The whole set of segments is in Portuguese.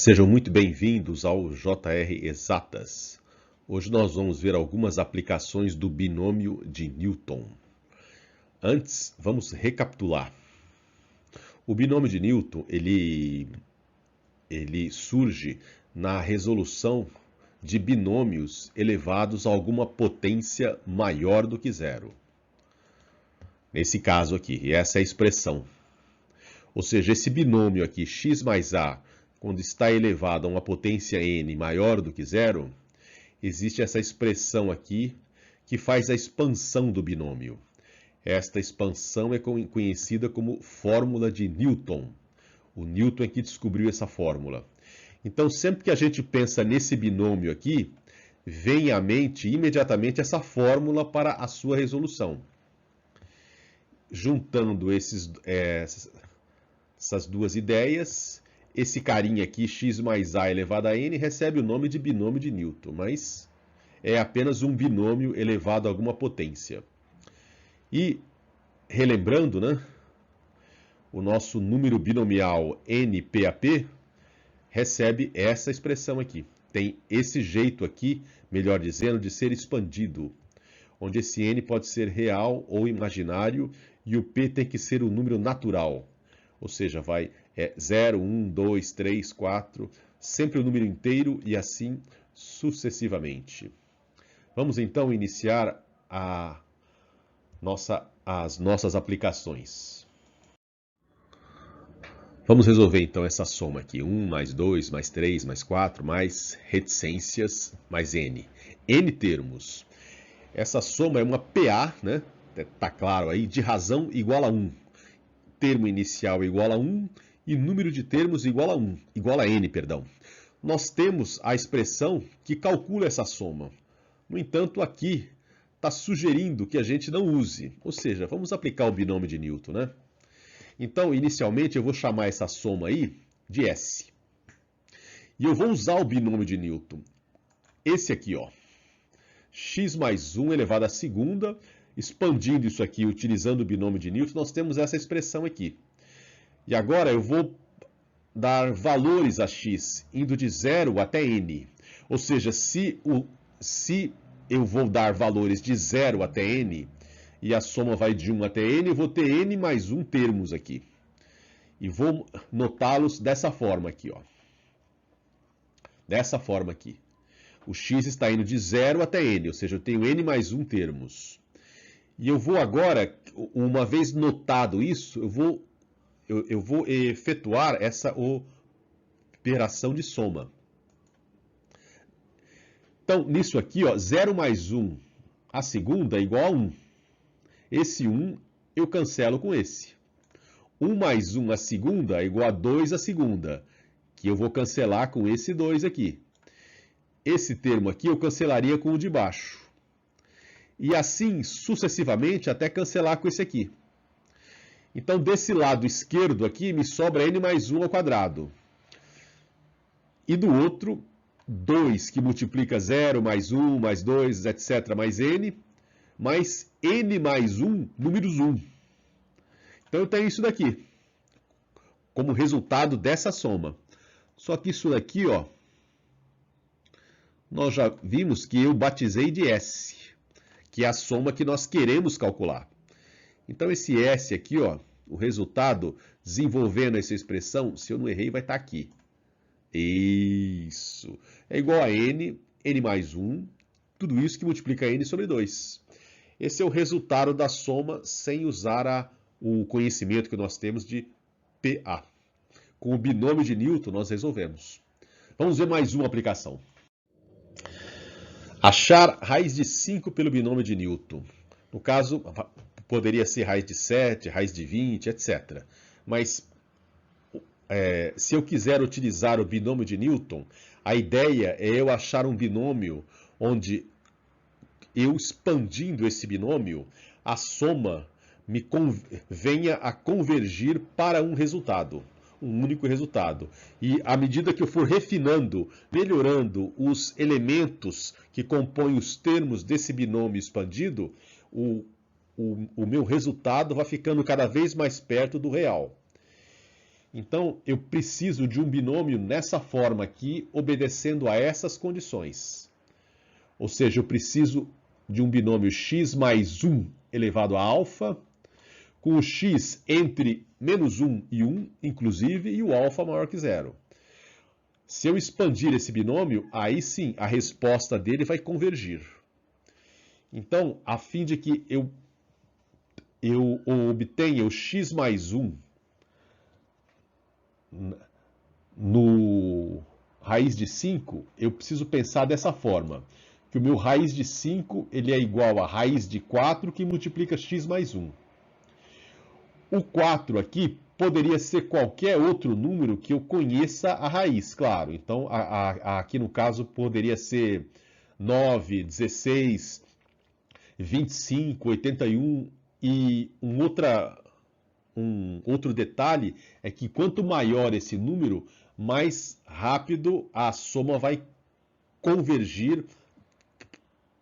Sejam muito bem-vindos ao JR Exatas. Hoje nós vamos ver algumas aplicações do binômio de Newton. Antes, vamos recapitular. O binômio de Newton, ele surge na resolução de binômios elevados a alguma potência maior do que zero. Nesse caso aqui, essa é a expressão. Ou seja, esse binômio aqui, x mais a, quando está elevado a uma potência n maior do que zero, existe essa expressão aqui que faz a expansão do binômio. Esta expansão é conhecida como fórmula de Newton. O Newton é que descobriu essa fórmula. Então, sempre que a gente pensa nesse binômio aqui, vem à mente imediatamente essa fórmula para a sua resolução. Juntando essas duas ideias, esse carinha aqui, x mais a elevado a n, recebe o nome de binômio de Newton, mas é apenas um binômio elevado a alguma potência. E, relembrando, né, o nosso número binomial NPAP recebe essa expressão aqui. Tem esse jeito aqui, melhor dizendo, de ser expandido, onde esse n pode ser real ou imaginário e o p tem que ser um número natural. Ou seja, vai 0, 1, 2, 3, 4, sempre o número inteiro e assim sucessivamente. Vamos então iniciar as nossas aplicações. Vamos resolver então essa soma aqui. 1 mais 2 mais 3 mais 4 mais reticências mais n. N termos. Essa soma é uma PA, né? Tá claro aí, de razão igual a 1. Termo inicial igual a 1 e número de termos igual a n, perdão. Nós temos a expressão que calcula essa soma. No entanto, aqui está sugerindo que a gente não use. Ou seja, vamos aplicar o binômio de Newton, né? Então, inicialmente, eu vou chamar essa soma aí de S. E eu vou usar o binômio de Newton. Esse aqui, ó. X mais 1 elevado à segunda. Expandindo isso aqui, utilizando o binômio de Newton, nós temos essa expressão aqui. E agora eu vou dar valores a x, indo de 0 até n. Ou seja, se eu vou dar valores de 0 até n, e a soma vai de 1 até n, eu vou ter n mais 1 termos aqui. E vou notá-los dessa forma aqui, ó. Dessa forma aqui. O x está indo de 0 até n, ou seja, eu tenho n mais 1 termos. E eu vou agora, uma vez notado isso, eu vou efetuar essa operação de soma. Então, nisso aqui, ó, 0 mais 1 à segunda é igual a 1. Esse 1 eu cancelo com esse. 1 mais 1 à segunda é igual a 2 à segunda, que eu vou cancelar com esse 2 aqui. Esse termo aqui eu cancelaria com o de baixo. E assim sucessivamente até cancelar com esse aqui. Então, desse lado esquerdo aqui, me sobra n mais 1 ao quadrado. E do outro, 2, que multiplica 0, mais 1, mais 2, etc., mais n mais 1, números 1. Então, eu tenho isso daqui, como resultado dessa soma. Só que isso daqui, ó, nós já vimos que eu batizei de S, que é a soma que nós queremos calcular. Então, esse S aqui, ó, o resultado, desenvolvendo essa expressão, se eu não errei, vai estar aqui. Isso. É igual a n mais 1, tudo isso que multiplica n sobre 2. Esse é o resultado da soma sem usar o conhecimento que nós temos de PA. Com o binômio de Newton, nós resolvemos. Vamos ver mais uma aplicação. Achar raiz de 5 pelo binômio de Newton. No caso, poderia ser raiz de 7, raiz de 20, etc. Mas, se eu quiser utilizar o binômio de Newton, a ideia é eu achar um binômio onde eu expandindo esse binômio, a soma venha a convergir para um resultado. Um único resultado. E à medida que eu for refinando, melhorando os elementos que compõem os termos desse binômio expandido, o meu resultado vai ficando cada vez mais perto do real. Então, eu preciso de um binômio nessa forma aqui, obedecendo a essas condições. Ou seja, eu preciso de um binômio x mais 1 elevado a alfa, com o x entre menos 1 e 1, inclusive, e o alfa maior que zero. Se eu expandir esse binômio, aí sim, a resposta dele vai convergir. Então, a fim de que eu obtenha o x mais 1 no raiz de 5, eu preciso pensar dessa forma, que o meu raiz de 5 ele é igual a raiz de 4 que multiplica x mais 1. O 4 aqui poderia ser qualquer outro número que eu conheça a raiz, claro. Então, aqui no caso poderia ser 9, 16, 25, 81 e um outro detalhe é que quanto maior esse número, mais rápido a soma vai convergir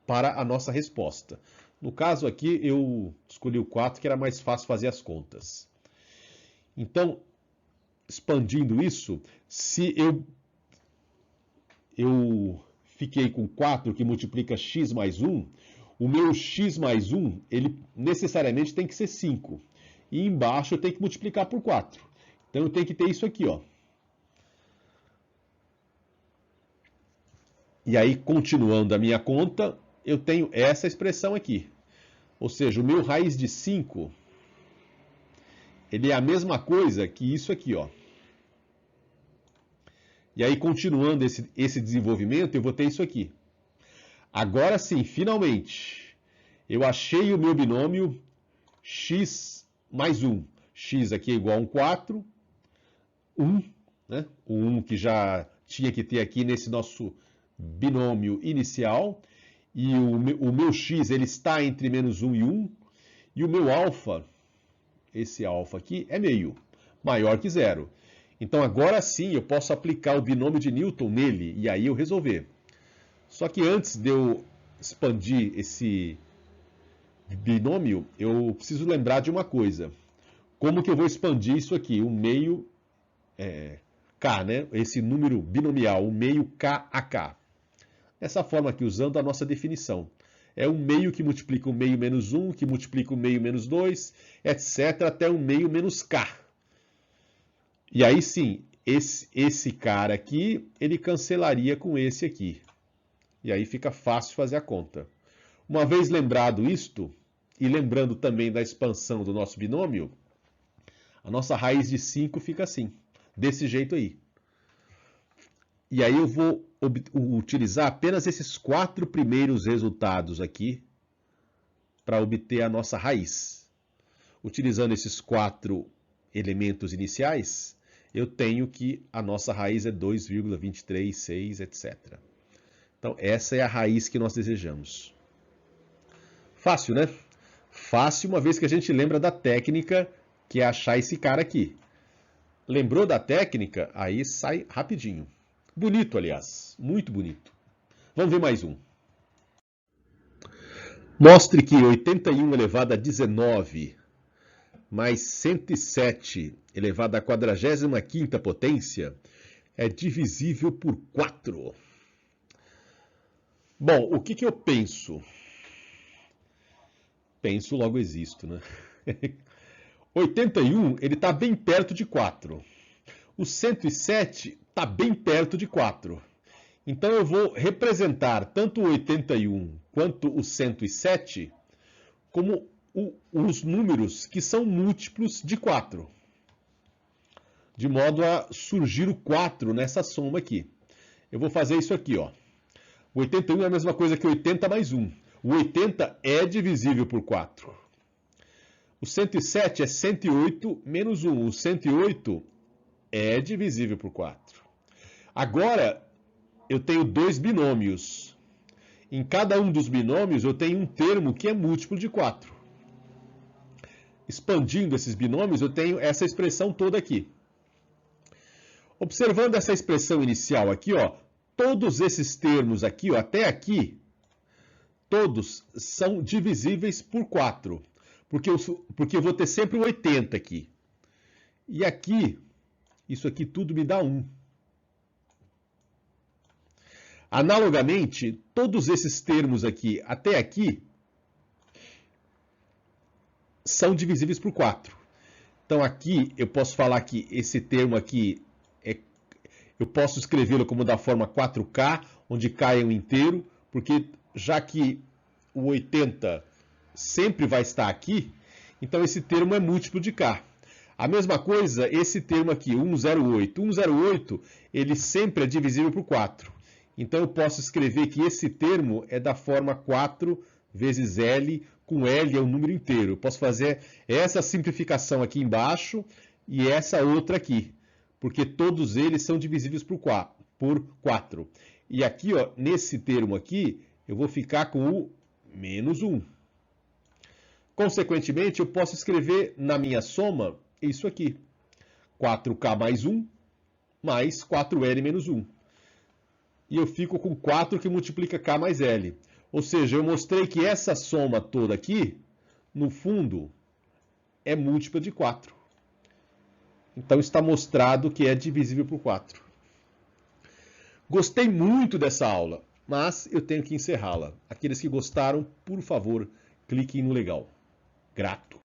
para a nossa resposta. No caso aqui, eu escolhi o 4, que era mais fácil fazer as contas. Então, expandindo isso, se eu fiquei com 4 que multiplica x mais 1, o meu x mais 1, ele necessariamente tem que ser 5. E embaixo eu tenho que multiplicar por 4. Então eu tenho que ter isso aqui, ó. E aí, continuando a minha conta, eu tenho essa expressão aqui. Ou seja, o meu raiz de 5, ele é a mesma coisa que isso aqui, ó. E aí, continuando esse desenvolvimento, eu vou ter isso aqui. Agora sim, finalmente, eu achei o meu binômio x mais 1. X aqui é igual a 4, 1, né? O 1 que já tinha que ter aqui nesse nosso binômio inicial. E o meu x ele está entre menos 1 e 1. E o meu alfa, esse alfa aqui, é meio, maior que zero. Então agora sim eu posso aplicar o binômio de Newton nele e aí eu resolver. Só que antes de eu expandir esse binômio, eu preciso lembrar de uma coisa. Como que eu vou expandir isso aqui? O meio k, né? Esse número binomial, o meio k a k. Dessa forma aqui, usando a nossa definição. É um meio que multiplica o meio menos 1, que multiplica o meio menos 2, etc., até o meio menos k. E aí sim, esse cara aqui, ele cancelaria com esse aqui. E aí fica fácil fazer a conta. Uma vez lembrado isto, e lembrando também da expansão do nosso binômio, a nossa raiz de 5 fica assim, desse jeito aí. E aí eu vou utilizar apenas esses 4 primeiros resultados aqui para obter a nossa raiz. Utilizando esses 4 elementos iniciais, eu tenho que a nossa raiz é 2,236, etc. Então, essa é a raiz que nós desejamos. Fácil, né? Fácil, uma vez que a gente lembra da técnica, que é achar esse cara aqui. Lembrou da técnica? Aí sai rapidinho. Bonito, aliás. Muito bonito. Vamos ver mais um. Mostre que 81 elevado a 19 mais 107 elevado à 45ª potência é divisível por 4. Bom, o que eu penso? Penso, logo existo, né? 81, ele está bem perto de 4. O 107 está bem perto de 4. Então eu vou representar tanto o 81 quanto o 107 como os números que são múltiplos de 4. De modo a surgir o 4 nessa soma aqui. Eu vou fazer isso aqui, ó. O 81 é a mesma coisa que 80 mais 1. O 80 é divisível por 4. O 107 é 108 menos 1. O 108 é divisível por 4. Agora, eu tenho 2 binômios. Em cada um dos binômios, eu tenho um termo que é múltiplo de 4. Expandindo esses binômios, eu tenho essa expressão toda aqui. Observando essa expressão inicial aqui, ó, todos esses termos aqui, ó, até aqui, todos são divisíveis por 4. Porque eu vou ter sempre o 80 aqui. E aqui Isso aqui tudo me dá 1. Analogamente, todos esses termos aqui até aqui são divisíveis por 4. Então aqui eu posso falar que esse termo aqui, eu posso escrevê-lo como da forma 4K, onde K é um inteiro, porque já que o 80 sempre vai estar aqui, então esse termo é múltiplo de K. A mesma coisa, esse termo aqui, 108. 108, ele sempre é divisível por 4. Então eu posso escrever que esse termo é da forma 4 vezes L, com L é um número inteiro. Eu posso fazer essa simplificação aqui embaixo e essa outra aqui, porque todos eles são divisíveis por 4. E aqui, ó, nesse termo aqui, eu vou ficar com o menos 1. Consequentemente, eu posso escrever na minha soma isso aqui. 4K mais 1 mais 4L menos 1. E eu fico com 4 que multiplica K mais L. Ou seja, eu mostrei que essa soma toda aqui, no fundo, é múltipla de 4. Então está mostrado que é divisível por 4. Gostei muito dessa aula, mas eu tenho que encerrá-la. Aqueles que gostaram, por favor, cliquem no legal. Grato.